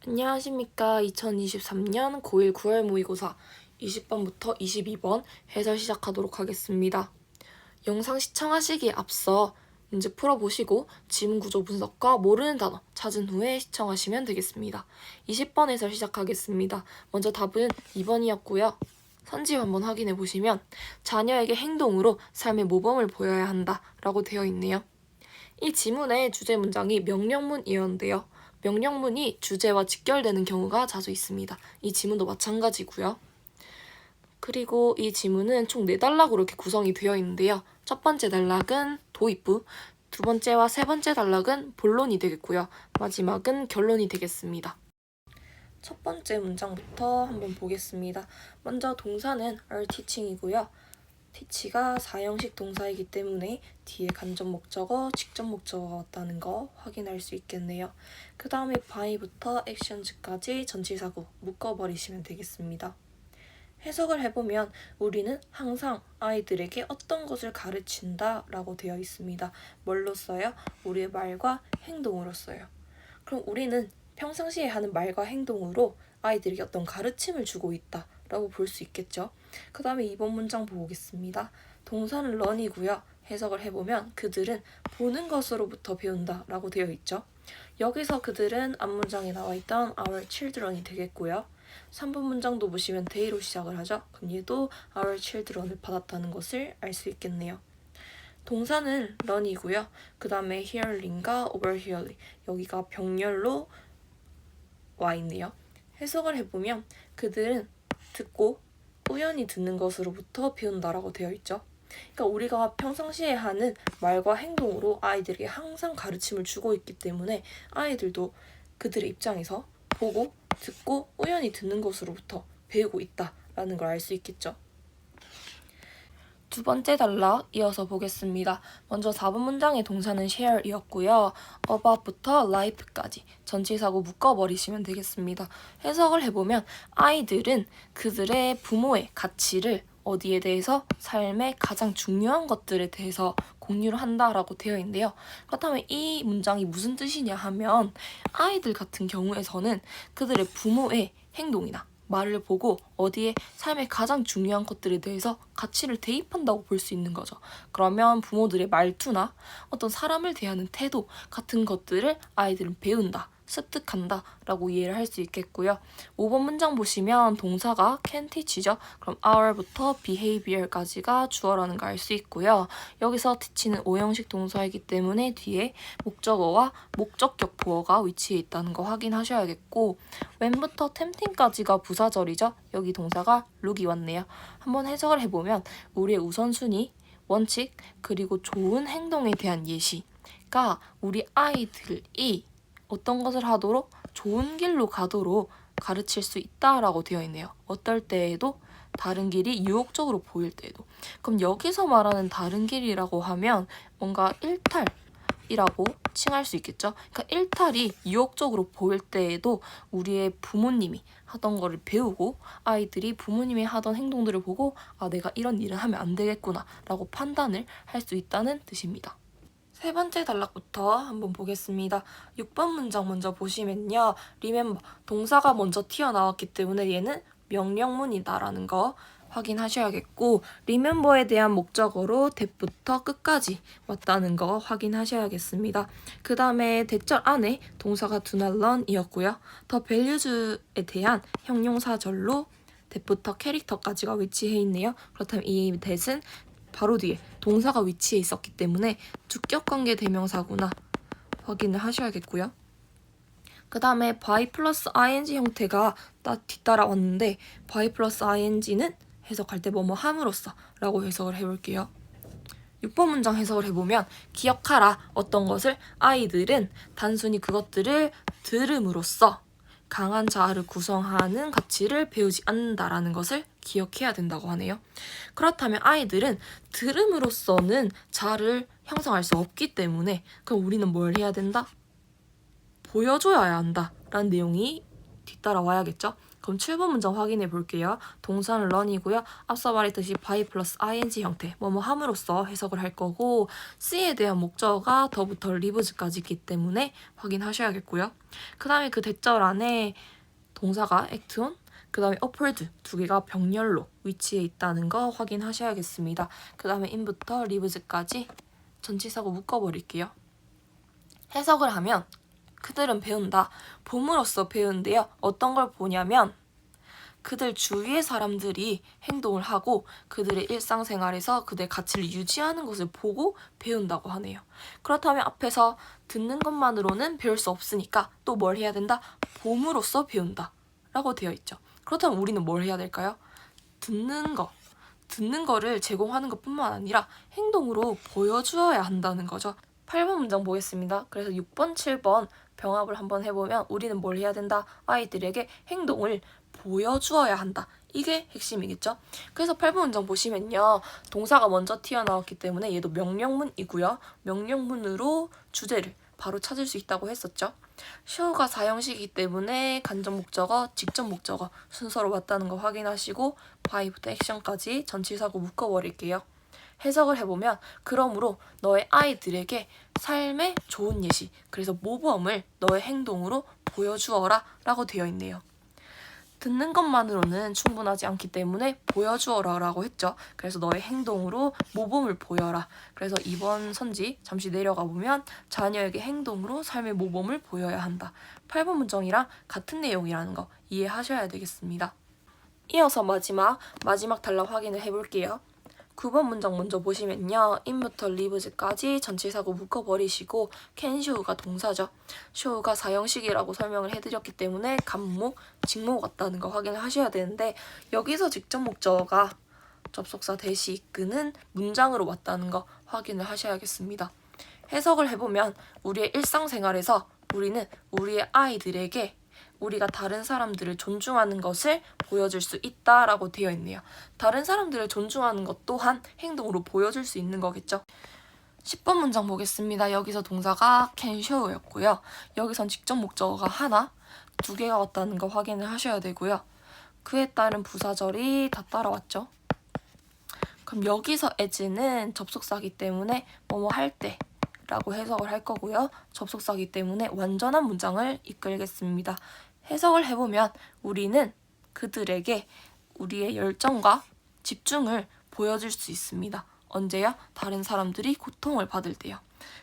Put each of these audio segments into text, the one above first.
안녕하십니까. 2023년 고1 9월 모의고사 20번부터 22번 해설 시작하도록 하겠습니다. 영상 시청하시기에 앞서 문제 풀어보시고 지문 구조 분석과 모르는 단어 찾은 후에 시청하시면 되겠습니다. 20번 해설 시작하겠습니다. 먼저 답은 2번이었고요. 선지 한번 확인해 보시면 자녀에게 행동으로 삶의 모범을 보여야 한다 라고 되어 있네요. 이 지문의 주제 문장이 명령문이었는데요. 명령문이 주제와 직결되는 경우가 자주 있습니다. 이 지문도 마찬가지고요. 그리고 이 지문은 총 4단락으로 이렇게 구성이 되어 있는데요. 첫 번째 단락은 도입부, 두 번째와 세 번째 단락은 본론이 되겠고요. 마지막은 결론이 되겠습니다. 첫 번째 문장부터 한번 보겠습니다. 먼저 동사는 are teaching이고요. teach가 4형식 동사이기 때문에 뒤에 간접 목적어, 직접 목적어가 왔다는 거 확인할 수 있겠네요. 그 다음에 by부터 actions까지 전치사구 묶어버리시면 되겠습니다. 해석을 해보면 우리는 항상 아이들에게 어떤 것을 가르친다 라고 되어 있습니다. 뭘로 써요? 우리의 말과 행동으로 써요. 그럼 우리는 평상시에 하는 말과 행동으로 아이들에게 어떤 가르침을 주고 있다 라고 볼 수 있겠죠. 그 다음에 2번 문장 보겠습니다. 동사는 learn이고요. 해석을 해보면 그들은 보는 것으로부터 배운다 라고 되어 있죠. 여기서 그들은 앞문장에 나와 있던 our children이 되겠고요. 3번 문장도 보시면 they로 시작을 하죠. 그럼 얘도 our children을 받았다는 것을 알 수 있겠네요. 동사는 learn이고요. 그 다음에 hearing과 overhearing 여기가 병렬로 와 있네요. 해석을 해보면 그들은 듣고 우연히 듣는 것으로부터 배운다라고 되어 있죠. 그러니까 우리가 평상시에 하는 말과 행동으로 아이들에게 항상 가르침을 주고 있기 때문에 아이들도 그들의 입장에서 보고 듣고 우연히 듣는 것으로부터 배우고 있다라는 걸 알 수 있겠죠. 두 번째 단락 이어서 보겠습니다. 먼저 4번 문장의 동사는 share이었고요. about부터 life까지 전치사구 묶어버리시면 되겠습니다. 해석을 해보면 아이들은 그들의 부모의 가치를 어디에 대해서 삶의 가장 중요한 것들에 대해서 공유를 한다라고 되어 있는데요. 그렇다면 이 문장이 무슨 뜻이냐 하면 아이들 같은 경우에서는 그들의 부모의 행동이나 말을 보고 어디에 삶의 가장 중요한 것들에 대해서 가치를 대입한다고 볼 수 있는 거죠. 그러면 부모들의 말투나 어떤 사람을 대하는 태도 같은 것들을 아이들은 배운다, 습득한다 라고 이해를 할 수 있겠고요. 5번 문장 보시면 동사가 can teach죠. 그럼 our부터 behavior까지가 주어라는 걸 알 수 있고요. 여기서 teach는 5형식 동사이기 때문에 뒤에 목적어와 목적격 보어가 위치해 있다는 거 확인하셔야겠고 when부터 tempting까지가 부사절이죠. 여기 동사가 look이 왔네요. 한번 해석을 해보면 우리의 우선순위, 원칙, 그리고 좋은 행동에 대한 예시가 우리 아이들이 어떤 것을 하도록 좋은 길로 가도록 가르칠 수 있다라고 되어 있네요. 어떨 때에도 다른 길이 유혹적으로 보일 때에도. 그럼 여기서 말하는 다른 길이라고 하면 뭔가 일탈이라고 칭할 수 있겠죠. 그러니까 일탈이 유혹적으로 보일 때에도 우리의 부모님이 하던 거를 배우고 아이들이 부모님이 하던 행동들을 보고 아 내가 이런 일을 하면 안 되겠구나 라고 판단을 할 수 있다는 뜻입니다. 세 번째 단락부터 한번 보겠습니다. 6번 문장 먼저 보시면요. remember, 동사가 먼저 튀어나왔기 때문에 얘는 명령문이다라는 거 확인하셔야겠고 remember에 대한 목적어로 that부터 끝까지 왔다는 거 확인하셔야겠습니다. 그 다음에 대절 안에 동사가 do not learn이었고요. the values에 대한 형용사절로 that부터 캐릭터까지가 위치해 있네요. 그렇다면 이 that은 바로 뒤에 동사가 위치해 있었기 때문에 주격관계 대명사구나 확인을 하셔야겠고요. 그 다음에 by 플러스 ing 형태가 뒤따라 왔는데 by 플러스 ing는 해석할 때 뭐뭐 함으로써 라고 해석을 해볼게요. 6번 문장 해석을 해보면 기억하라 어떤 것을 아이들은 단순히 그것들을 들음으로써 강한 자아를 구성하는 가치를 배우지 않는다라는 것을 기억해야 된다고 하네요. 그렇다면 아이들은 들음으로써는 자아를 형성할 수 없기 때문에 그럼 우리는 뭘 해야 된다? 보여줘야 한다 라는 내용이 뒤따라 와야겠죠. 그럼 7번 문장 확인해 볼게요. 동사는 run이고요. 앞서 말했듯이 by 플러스 ing 형태, 뭐뭐 함으로써 해석을 할 거고 C에 대한 목적어가 더부터 lives까지 있기 때문에 확인하셔야겠고요. 그 다음에 그 대절 안에 동사가 act on, 그 다음에 upward 두 개가 병렬로 위치해 있다는 거 확인하셔야겠습니다. 그 다음에 in부터 lives까지 전치사고 묶어버릴게요. 해석을 하면 그들은 배운다. 봄으로써 배운데요. 어떤 걸 보냐면 그들 주위의 사람들이 행동을 하고 그들의 일상생활에서 그들의 가치를 유지하는 것을 보고 배운다고 하네요. 그렇다면 앞에서 듣는 것만으로는 배울 수 없으니까 또 뭘 해야 된다? 봄으로써 배운다 라고 되어 있죠. 그렇다면 우리는 뭘 해야 될까요? 듣는 거를 제공하는 것뿐만 아니라 행동으로 보여주어야 한다는 거죠. 8번 문장 보겠습니다. 그래서 6번, 7번 병합을 한번 해보면 우리는 뭘 해야 된다? 아이들에게 행동을 보여주어야 한다. 이게 핵심이겠죠? 그래서 8번 문장 보시면요. 동사가 먼저 튀어나왔기 때문에 얘도 명령문이고요. 명령문으로 주제를 바로 찾을 수 있다고 했었죠. show가 사형식이기 때문에 간접 목적어, 직접 목적어 순서로 맞다는 거 확인하시고 by부터 action까지 전치사고 묶어버릴게요. 해석을 해보면 그러므로 너의 아이들에게 삶의 좋은 예시, 그래서 모범을 너의 행동으로 보여주어라 라고 되어 있네요. 듣는 것만으로는 충분하지 않기 때문에 보여주어라 라고 했죠. 그래서 너의 행동으로 모범을 보여라. 그래서 이번 선지 잠시 내려가 보면 자녀에게 행동으로 삶의 모범을 보여야 한다. 8번 문장이랑 같은 내용이라는 거 이해하셔야 되겠습니다. 이어서 마지막 단락 확인을 해볼게요. 9번 문장 먼저 보시면요. in부터 lives까지 전치사고 묶어버리시고 can show가 동사죠. show가 사형식이라고 설명을 해드렸기 때문에 간목, 직목 같다는 거 확인을 하셔야 되는데 여기서 직접 목적어가 접속사 대시 이끄는 문장으로 왔다는 거 확인을 하셔야겠습니다. 해석을 해보면 우리의 일상생활에서 우리는 우리의 아이들에게 우리가 다른 사람들을 존중하는 것을 보여줄 수 있다라고 되어 있네요. 다른 사람들을 존중하는 것 또한 행동으로 보여줄 수 있는 거겠죠. 10번 문장 보겠습니다. 여기서 동사가 can show였고요. 여기선 직접 목적어가 하나, 두 개가 왔다는 거 확인을 하셔야 되고요. 그에 따른 부사절이 다 따라왔죠. 그럼 여기서 as는 접속사기 때문에 뭐뭐 할 때 라고 해석을 할 거고요. 접속사기 때문에 완전한 문장을 이끌겠습니다. 해석을 해보면 우리는 그들에게 우리의 열정과 집중을 보여줄 수 있습니다. 언제요? 다른 사람들이 고통을 받을 때요.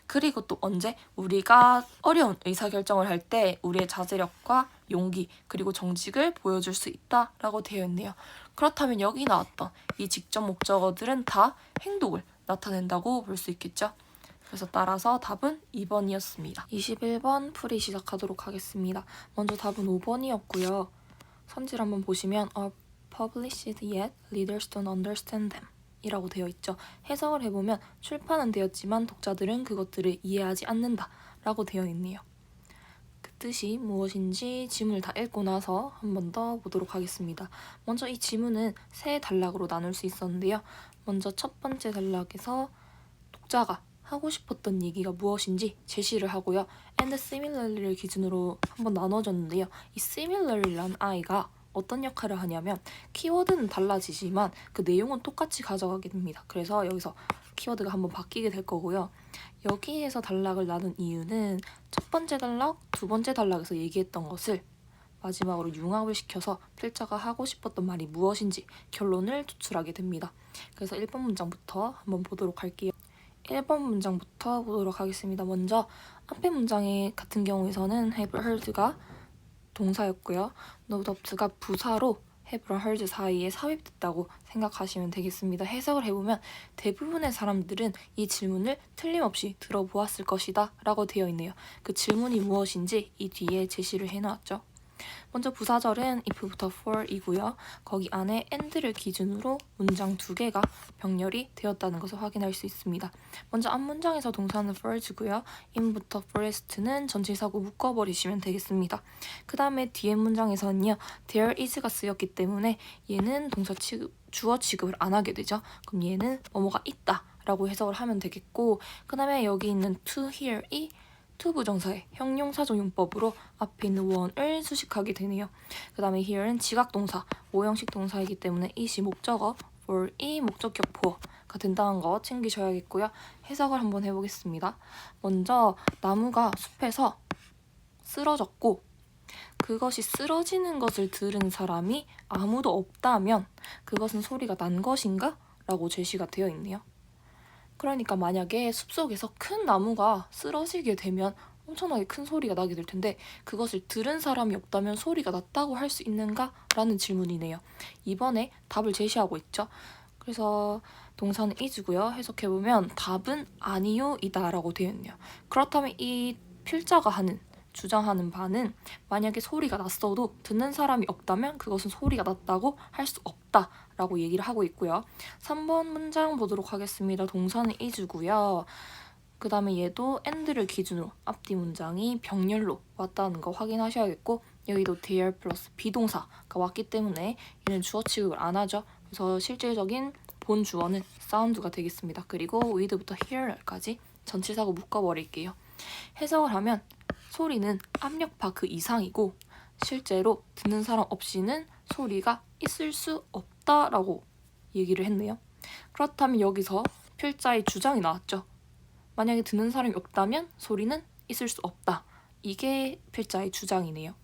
그리고 또 언제? 우리가 어려운 의사결정을 할 때 우리의 자제력과 용기 그리고 정직을 보여줄 수 있다라고 되어 있네요. 그렇다면 여기 나왔던 이 직접 목적어들은 다 행동을 나타낸다고 볼 수 있겠죠. 그래서 따라서 답은 2번이었습니다. 21번 풀이 시작하도록 하겠습니다. 먼저 답은 5번이었고요. 선지를 한번 보시면 are published yet readers don't understand them 이라고 되어 있죠. 해석을 해보면 출판은 되었지만 독자들은 그것들을 이해하지 않는다 라고 되어 있네요. 그 뜻이 무엇인지 지문을 다 읽고 나서 한 번 더 보도록 하겠습니다. 먼저 이 지문은 세 단락으로 나눌 수 있었는데요. 먼저 첫 번째 단락에서 독자가 하고 싶었던 얘기가 무엇인지 제시를 하고요. and similarly를 기준으로 한번 나눠줬는데요. 이 similarly라는 아이가 어떤 역할을 하냐면 키워드는 달라지지만 그 내용은 똑같이 가져가게 됩니다. 그래서 여기서 키워드가 한번 바뀌게 될 거고요. 여기에서 단락을 나눈 이유는 첫 번째 단락, 두 번째 단락에서 얘기했던 것을 마지막으로 융합을 시켜서 필자가 하고 싶었던 말이 무엇인지 결론을 도출하게 됩니다. 그래서 1번 문장부터 한번 보도록 할게요. 1번 문장부터 보도록 하겠습니다. 먼저 앞에 문장의 같은 경우에서는 have heard가 동사였고요. know thought가 부사로 have랑 heard 사이에 삽입됐다고 생각하시면 되겠습니다. 해석을 해보면 대부분의 사람들은 이 질문을 틀림없이 들어보았을 것이다 라고 되어 있네요. 그 질문이 무엇인지 이 뒤에 제시를 해놨죠. 먼저 부사절은 if부터 for이고요. 거기 안에 and를 기준으로 문장 두 개가 병렬이 되었다는 것을 확인할 수 있습니다. 먼저 앞문장에서 동사는 for고요. in부터 forest는 전치사고 묶어버리시면 되겠습니다. 그 다음에 뒤에 문장에서는요. there is가 쓰였기 때문에 얘는 동사 취급, 주어 취급을 안 하게 되죠. 그럼 얘는 뭐뭐가 있다 라고 해석을 하면 되겠고 그 다음에 여기 있는 to hear이 to 부정사의 형용사적 용법으로 앞에 있는 one을 수식하게 되네요. 그 다음에 here는 지각동사, 오형식 동사이기 때문에 it이 목적어, for이 목적격 보어가 된다는 거 챙기셔야겠고요. 해석을 한번 해보겠습니다. 먼저 나무가 숲에서 쓰러졌고 그것이 쓰러지는 것을 들은 사람이 아무도 없다면 그것은 소리가 난 것인가? 라고 제시가 되어 있네요. 그러니까 만약에 숲속에서 큰 나무가 쓰러지게 되면 엄청나게 큰 소리가 나게 될 텐데 그것을 들은 사람이 없다면 소리가 났다고 할 수 있는가? 라는 질문이네요. 이번에 답을 제시하고 있죠. 그래서 동사는 is고요. 해석해보면 답은 아니요 이다 라고 되어 있네요. 그렇다면 이 필자가 주장하는 바는 만약에 소리가 났어도 듣는 사람이 없다면 그것은 소리가 났다고 할 수 없다 라고 얘기를 하고 있고요. 3번 문장 보도록 하겠습니다. 동사는 is고요. 그 다음에 얘도 and를 기준으로 앞뒤 문장이 병렬로 왔다는 거 확인하셔야겠고 여기도 there 플러스 비동사가 왔기 때문에 얘는 주어 취급을 안 하죠. 그래서 실질적인 본 주어는 sound가 되겠습니다. 그리고 with부터 here까지 전치사고 묶어버릴게요. 해석을 하면 소리는 압력파 그 이상이고 실제로 듣는 사람 없이는 소리가 있을 수 없다라고 얘기를 했네요. 그렇다면 여기서 필자의 주장이 나왔죠. 만약에 듣는 사람이 없다면 소리는 있을 수 없다. 이게 필자의 주장이네요.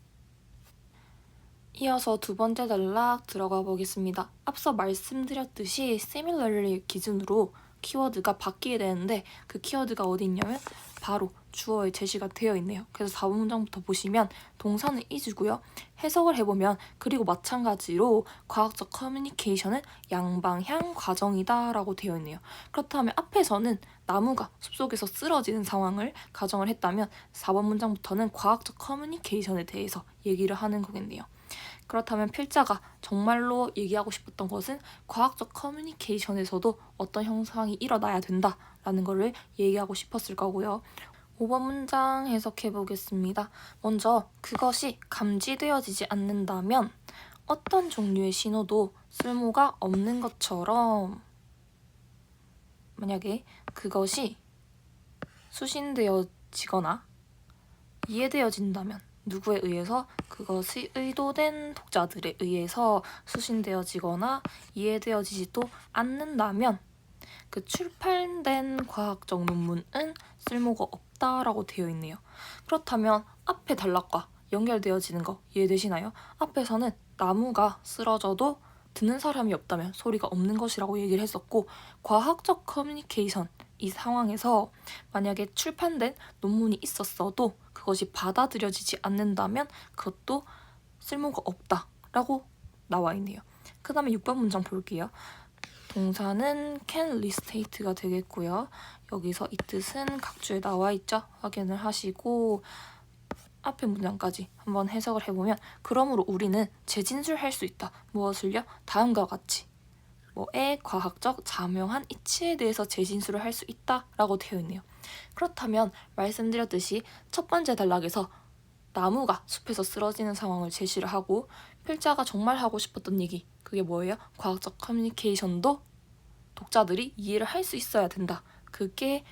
이어서 두 번째 단락 들어가 보겠습니다. 앞서 말씀드렸듯이 similarly 기준으로 키워드가 바뀌게 되는데 그 키워드가 어디 있냐면 바로 주어에 제시가 되어 있네요. 그래서 4번 문장부터 보시면 동사는 is고요. 해석을 해보면 그리고 마찬가지로 과학적 커뮤니케이션은 양방향 과정이다 라고 되어 있네요. 그렇다면 앞에서는 나무가 숲속에서 쓰러지는 상황을 가정을 했다면 4번 문장부터는 과학적 커뮤니케이션에 대해서 얘기를 하는 거겠네요. 그렇다면 필자가 정말로 얘기하고 싶었던 것은 과학적 커뮤니케이션에서도 어떤 현상이 일어나야 된다라는 거를 얘기하고 싶었을 거고요. 5번 문장 해석해 보겠습니다. 먼저 그것이 감지되어지지 않는다면 어떤 종류의 신호도 쓸모가 없는 것처럼 만약에 그것이 수신되어지거나 이해되어진다면 누구에 의해서 그것이 의도된 독자들에 의해서 수신되어지거나 이해되어지지도 않는다면 그 출판된 과학적 논문은 쓸모가 없다라고 되어 있네요. 그렇다면 앞에 단락과 연결되어지는 거 이해되시나요? 앞에서는 나무가 쓰러져도 듣는 사람이 없다면 소리가 없는 것이라고 얘기를 했었고 과학적 커뮤니케이션 이 상황에서 만약에 출판된 논문이 있었어도 그것이 받아들여지지 않는다면 그것도 쓸모가 없다라고 나와 있네요. 그 다음에 6번 문장 볼게요. 동사는 can restate가 되겠고요. 여기서 이 뜻은 각주에 나와 있죠. 확인을 하시고 앞에 문장까지 한번 해석을 해보면 그러므로 우리는 재진술할 수 있다. 무엇을요? 다음과 같이 뭐의 과학적 자명한 이치에 대해서 재진술을 할 수 있다라고 되어 있네요. 그렇다면 말씀드렸듯이 첫 번째 단락에서 나무가 숲에서 쓰러지는 상황을 제시를 하고 필자가 정말 하고 싶었던 얘기 그게 뭐예요? 과학적 커뮤니케이션도 독자들이 이해를 할 수 있어야 된다. 그게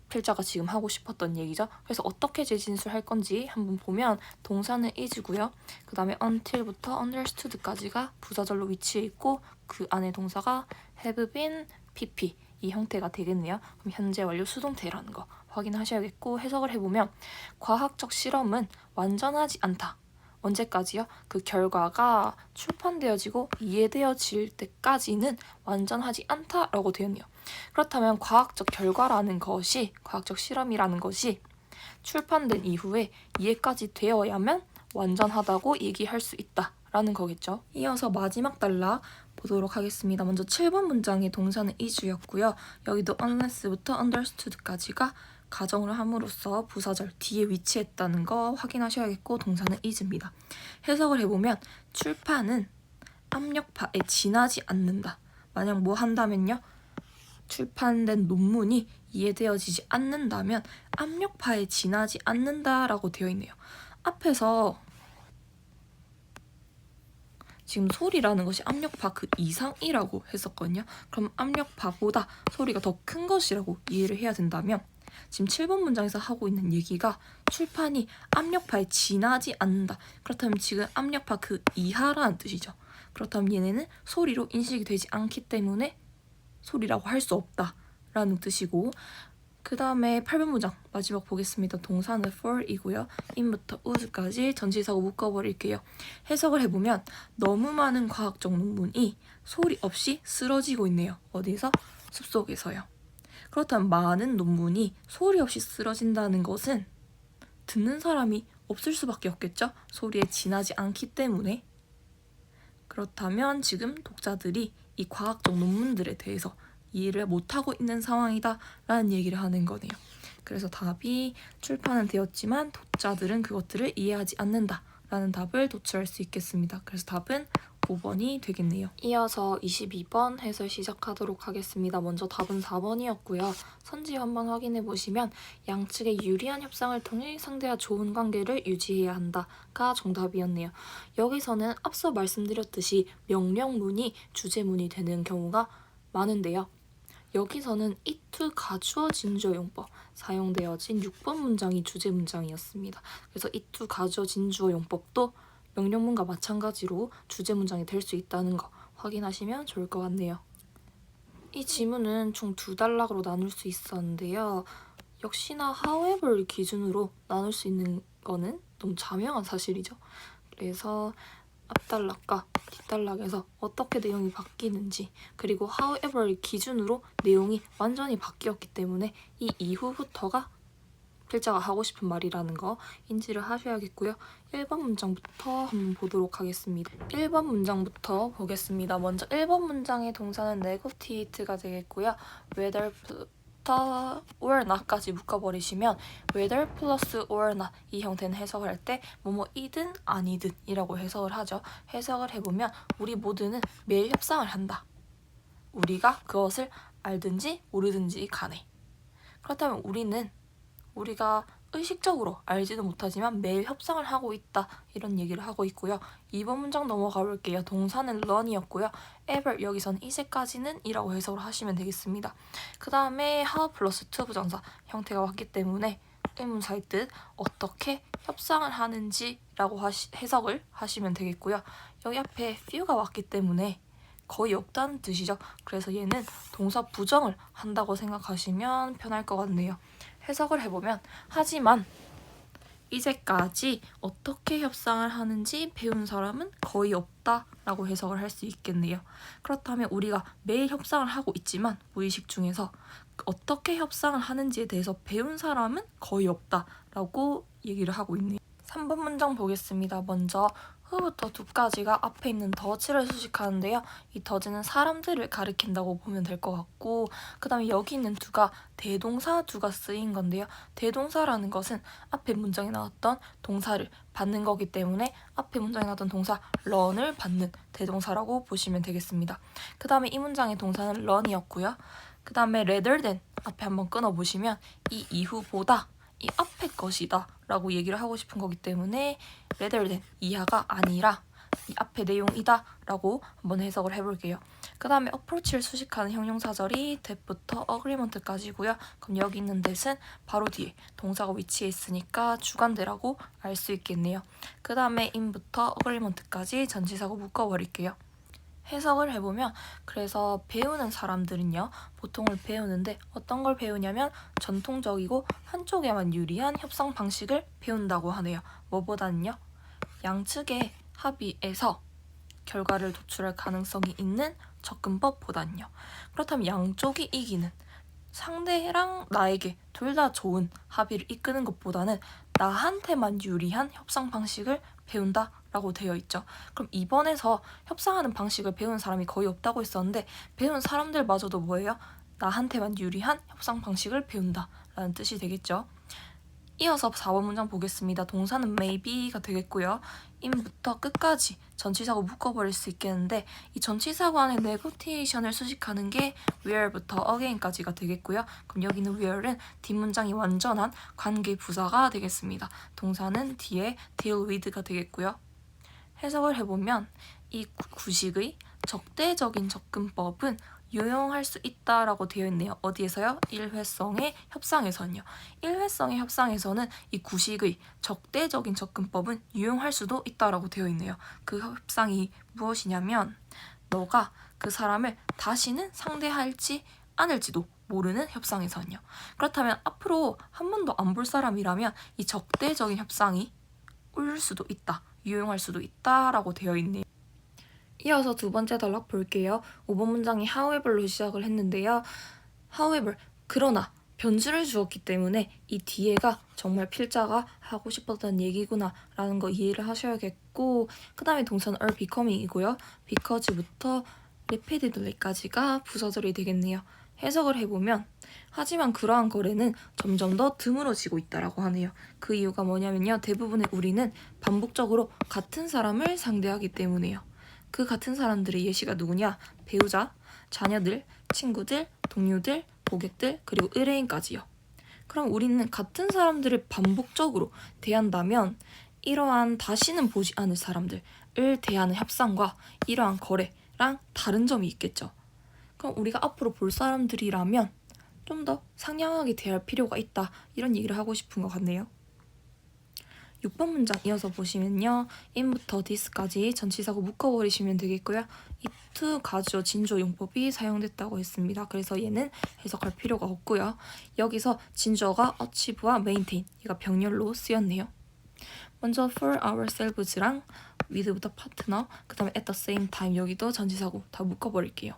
필자가 지금 하고 싶었던 얘기죠. 그래서 어떻게 재진술할 건지 한번 보면 동사는 is고요. 그 다음에 until부터 understood까지가 부사절로 위치해 있고 그 안에 동사가 have been, pp 이 형태가 되겠네요. 그럼 현재 완료 수동태라는 거 확인하셔야겠고 해석을 해보면 과학적 실험은 완전하지 않다. 언제까지요? 그 결과가 출판되어지고 이해되어질 때까지는 완전하지 않다라고 되어 있네요. 그렇다면 과학적 결과라는 것이, 과학적 실험이라는 것이 출판된 이후에 이해까지 되어야만 완전하다고 얘기할 수 있다라는 거겠죠. 이어서 마지막 단락 보도록 하겠습니다. 먼저 7번 문장의 동사는 is였고요. 여기도 unless부터 understood까지가 가정을 함으로써 부사절 뒤에 위치했다는 거 확인하셔야겠고 동사는 is입니다. 해석을 해보면 출판은 압력파에 지나지 않는다. 만약 뭐 한다면요? 출판된 논문이 이해되어지지 않는다면 압력파에 지나지 않는다라고 되어 있네요. 앞에서 지금 소리라는 것이 압력파 그 이상이라고 했었거든요. 그럼 압력파보다 소리가 더 큰 것이라고 이해를 해야 된다면 지금 7번 문장에서 하고 있는 얘기가 출판이 압력파에 지나지 않는다. 그렇다면 지금 압력파 그 이하라는 뜻이죠. 그렇다면 얘네는 소리로 인식이 되지 않기 때문에 소리라고 할 수 없다 라는 뜻이고, 그 다음에 8번 문장 마지막 보겠습니다. 동사는 for이고요. in부터 whos까지 전치사고 묶어버릴게요. 해석을 해보면 너무 많은 과학적 논문이 소리 없이 쓰러지고 있네요. 어디서? 숲속에서요. 그렇다면 많은 논문이 소리 없이 쓰러진다는 것은 듣는 사람이 없을 수밖에 없겠죠? 소리에 지나지 않기 때문에. 그렇다면 지금 독자들이 이 과학적 논문들에 대해서 이해를 못하고 있는 상황이다 라는 얘기를 하는 거네요. 그래서 답이 출판은 되었지만 독자들은 그것들을 이해하지 않는다 라는 답을 도출할 수 있겠습니다. 그래서 답은 5번이 되겠네요. 이어서 22번 해설 시작하도록 하겠습니다. 먼저 답은 4번이었고요. 선지 한번 확인해 보시면 양측의 유리한 협상을 통해 상대와 좋은 관계를 유지해야 한다가 정답이었네요. 여기서는 앞서 말씀드렸듯이 명령문이 주제문이 되는 경우가 많은데요. 여기서는 it 가주어 진주어 용법 사용되어진 6번 문장이 주제 문장이었습니다. 그래서 it 가주어 진주어 용법도 명령문과 마찬가지로 주제 문장이 될 수 있다는 거 확인하시면 좋을 것 같네요. 이 지문은 총 2단락으로 나눌 수 있었는데요. 역시나 however 기준으로 나눌 수 있는 거는 너무 자명한 사실이죠. 그래서 앞단락과 뒷단락에서 어떻게 내용이 바뀌는지, 그리고 however 기준으로 내용이 완전히 바뀌었기 때문에 이 이후부터가 필자가 하고 싶은 말이라는 거 인지를 하셔야겠고요. 1번 문장부터 한번 보도록 하겠습니다. 1번 문장부터 보겠습니다. 먼저 1번 문장의 동사는 negative가 되겠고요. whether부터 or not까지 묶어버리시면 whether 플러스 or not 이 형태는 해석을 할 때 뭐뭐이든 아니든 이라고 해석을 하죠. 해석을 해보면 우리 모두는 매일 협상을 한다. 우리가 그것을 알든지 모르든지 간에. 그렇다면 우리가 의식적으로 알지도 못하지만 매일 협상을 하고 있다 이런 얘기를 하고 있고요. 2번 문장 넘어가 볼게요. 동사는 learn이었고요. ever 여기서는 이제까지는 이라고 해석을 하시면 되겠습니다. 그 다음에 how 플러스 to 부정사 형태가 왔기 때문에 의문사의 뜻 어떻게 협상을 하는지라고 해석을 하시면 되겠고요. 여기 앞에 few가 왔기 때문에 거의 없다는 뜻이죠. 그래서 얘는 동사 부정을 한다고 생각하시면 편할 것 같네요. 해석을 해보면 하지만 이제까지 어떻게 협상을 하는지 배운 사람은 거의 없다라고 해석을 할 수 있겠네요. 그렇다면 우리가 매일 협상을 하고 있지만 무의식 중에서 어떻게 협상을 하는지에 대해서 배운 사람은 거의 없다라고 얘기를 하고 있네요. 3번 문장 보겠습니다. 먼저 who부터 do까지가 앞에 있는 더즈를 수식하는데요. 이 더즈는 사람들을 가리킨다고 보면 될 것 같고, 그 다음에 여기 있는 do가 대동사 do가 쓰인 건데요. 대동사라는 것은 앞에 문장에 나왔던 동사를 받는 거기 때문에 앞에 문장에 나왔던 동사 learn을 받는 대동사라고 보시면 되겠습니다. 그 다음에 이 문장의 동사는 learn이었고요. 그 다음에 rather than 앞에 한번 끊어보시면 이 이후보다 이 앞에 것이다 라고 얘기를 하고 싶은 거기 때문에 rather than 이하가 아니라 이 앞에 내용이다 라고 한번 해석을 해볼게요. 그 다음에 approach를 수식하는 형용사절이 that부터 agreement까지고요. 그럼 여기 있는 that은 바로 뒤에 동사가 위치해 있으니까 주관대라고 알 수 있겠네요. 그 다음에 in부터 agreement까지 전치사고 묶어버릴게요. 해석을 해보면 그래서 배우는 사람들은요 보통을 배우는데 어떤 걸 배우냐면 전통적이고 한쪽에만 유리한 협상 방식을 배운다고 하네요. 뭐보다는요 양측의 합의에서 결과를 도출할 가능성이 있는 접근법보다는요. 그렇다면 양쪽이 이기는 상대랑 나에게 둘 다 좋은 합의를 이끄는 것보다는 나한테만 유리한 협상 방식을 배운다 라고 되어 있죠. 그럼 이번에서 협상하는 방식을 배운 사람이 거의 없다고 했었는데 배운 사람들마저도 뭐예요? 나한테만 유리한 협상 방식을 배운다 라는 뜻이 되겠죠. 이어서 4번 문장 보겠습니다. 동사는 maybe가 되겠고요. in부터 끝까지 전치사고 묶어버릴 수 있겠는데 이 전치사고 안에 negotiation을 수식하는 게 where부터 again까지가 되겠고요. 그럼 여기는 where는 뒷문장이 완전한 관계 부사가 되겠습니다. 동사는 뒤에 deal with가 되겠고요. 해석을 해보면 이 구식의 적대적인 접근법은 유용할 수 있다라고 되어 있네요. 어디에서요? 일회성의 협상에서는요. 일회성의 협상에서는 이 구식의 적대적인 접근법은 유용할 수도 있다라고 되어 있네요. 그 협상이 무엇이냐면 너가 그 사람을 다시는 상대할지 않을지도 모르는 협상에서는요. 그렇다면 앞으로 한 번도 안 볼 사람이라면 이 적대적인 협상이 올 수도 있다, 유용할 수도 있다라고 되어 있네요. 이어서 두 번째 단락 볼게요. 5번 문장이 however로 시작을 했는데요. however, 그러나 변주를 주었기 때문에 이 뒤에가 정말 필자가 하고 싶었던 얘기구나 라는 거 이해를 하셔야겠고, 그 다음에 동사는 are becoming이고요. because부터 repeatedly까지가 부사절이 되겠네요. 해석을 해보면 하지만 그러한 거래는 점점 더 드물어지고 있다라고 하네요. 그 이유가 뭐냐면요. 대부분의 우리는 반복적으로 같은 사람을 상대하기 때문에요. 그 같은 사람들의 예시가 누구냐? 배우자, 자녀들, 친구들, 동료들, 고객들, 그리고 의뢰인까지요. 그럼 우리는 같은 사람들을 반복적으로 대한다면 이러한 다시는 보지 않을 사람들을 대하는 협상과 이러한 거래랑 다른 점이 있겠죠. 그럼 우리가 앞으로 볼 사람들이라면 좀 더 상냥하게 대할 필요가 있다, 이런 얘기를 하고 싶은 것 같네요. 6번 문장 이어서 보시면요. in부터 this까지 전치사고 묶어버리시면 되겠고요. it 가주어 진주어 용법이 사용됐다고 했습니다. 그래서 얘는 해석할 필요가 없고요. 여기서 진주어가 achieve와 maintain, 얘가 병렬로 쓰였네요. 먼저 for ourselves랑 with부터 partner, 그 다음에 at the same time, 여기도 전치사고 다 묶어버릴게요.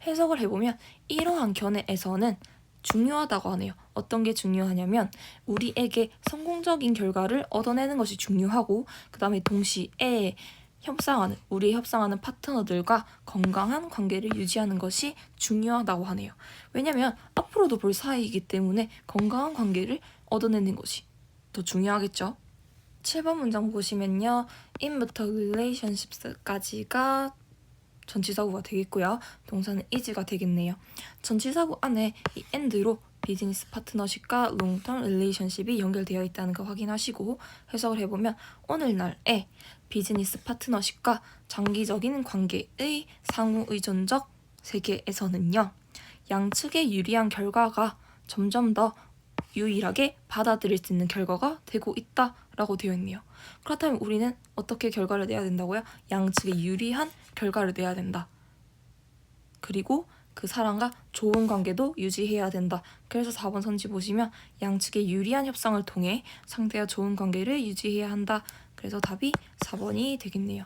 해석을 해보면 이러한 견해에서는 중요하다고 하네요. 어떤 게 중요하냐면 우리에게 성공적인 결과를 얻어내는 것이 중요하고, 그 다음에 동시에 우리 협상하는 파트너들과 건강한 관계를 유지하는 것이 중요하다고 하네요. 왜냐면 앞으로도 볼 사이이기 때문에 건강한 관계를 얻어내는 것이 더 중요하겠죠. 7번 문장 보시면요. in부터 relationships까지가 전치사구가 되겠고요. 동사는 is가 되겠네요. 전치사구 안에 이 and로 비즈니스 파트너십과 롱텀 릴레이션십이 연결되어 있다는 거 확인하시고 해석을 해보면 오늘날의 비즈니스 파트너십과 장기적인 관계의 상호의존적 세계에서는요. 양측의 유리한 결과가 점점 더 유일하게 받아들일 수 있는 결과가 되고 있다라고 되어 있네요. 그렇다면 우리는 어떻게 결과를 내야 된다고요? 양측의 유리한 결과를 내야 된다. 그리고 그 사람과 좋은 관계도 유지해야 된다. 그래서 4번 선지 보시면 양측의 유리한 협상을 통해 상대와 좋은 관계를 유지해야 한다. 그래서 답이 4번이 되겠네요.